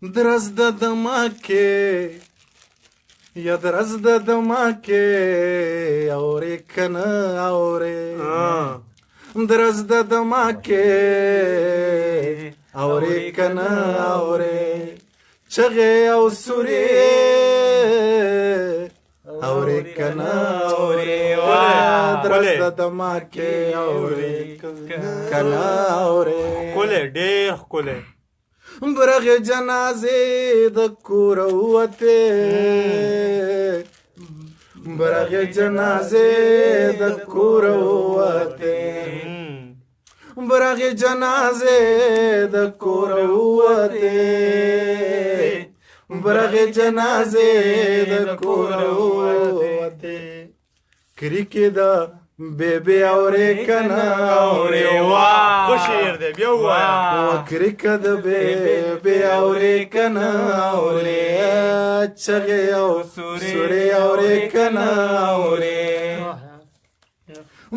درز د دماکې یا درز د دماکې اورې کنه اورې درز د دماکې اورې کنه اورې چغې او سورې اورې کنه اورې درز د دماکې اورې کنه اورې ښکلی ډېر ښکلی برغې جنازې د کوره ووتې برغې جنازې د کوره ووتې برغې جنازې د کوره ووتې برغې جنازې د کوره ووتې کریکې د بیبي اورې کنه اورې واه ښه شعر دی بیا ووایه کریکه د بیبي اورې کنه اورې چغې او سورې اورې کنه اورې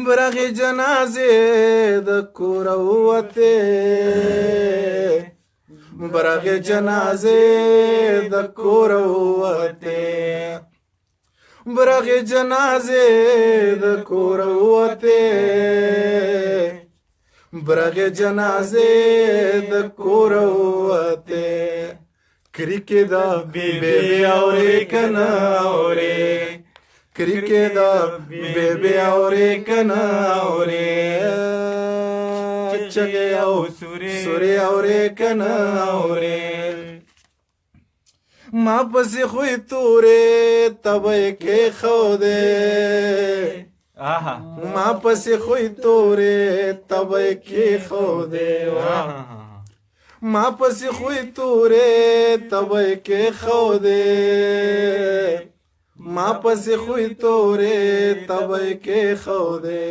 برغې جنازې د کوره ووتې برغې جنازې د کوره ووتې برغې جنازې د کوره ووتې برغې جنازې د کوره ووتې کریکې د بیبي اورې کنه اورې کریکې د بیبي اورې کنه اورې چغې او سورې اورې کنه اورې ما پسې خوی تورې تبې کې خودې ما پسې خوی تورې تبې کې خودې ما پسې خوی تورې تبې کې خودې ما پسې خوی تورې تبې کې خودې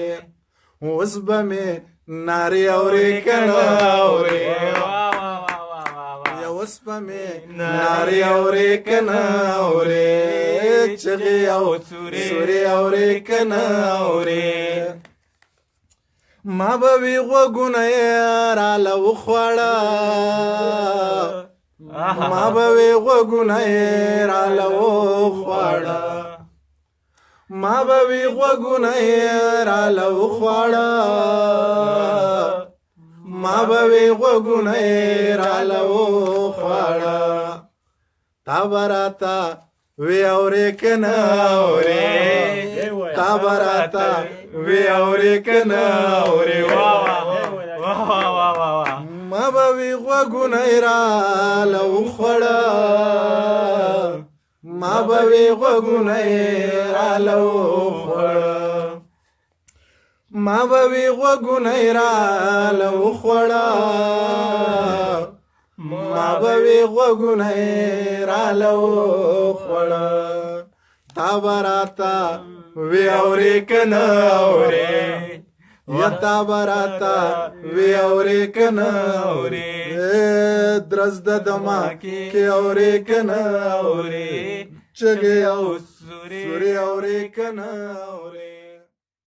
اوس به مې نارې اورې کنه اورې اوس به مې نارې اورې کنه اورې چغې او سورې اورې کنه اورې ما به وي غوږونه یې راله وخوړه ما به وي غوږونه یې راله وخوړه ما به وي غوږونه یې راله وخوړه ما به وي غوږونه یې راله وخوړه تا به راته وی اورې کنه اورې تا به راته وی اورې کنه اورې ما به وي غوږونه یې راله وخوړه ما به وي غوږونه یې راله وخوړه ما به وي غوږونه یې راله وخوړه ما به وي غوږونه یې راله وخوړه تا به راته وی اورې کنه اورې یا تا به راته وی اورې کنه اورې درز د دماکې اورې کنه اورې چغې او سورې اورې کنه اورې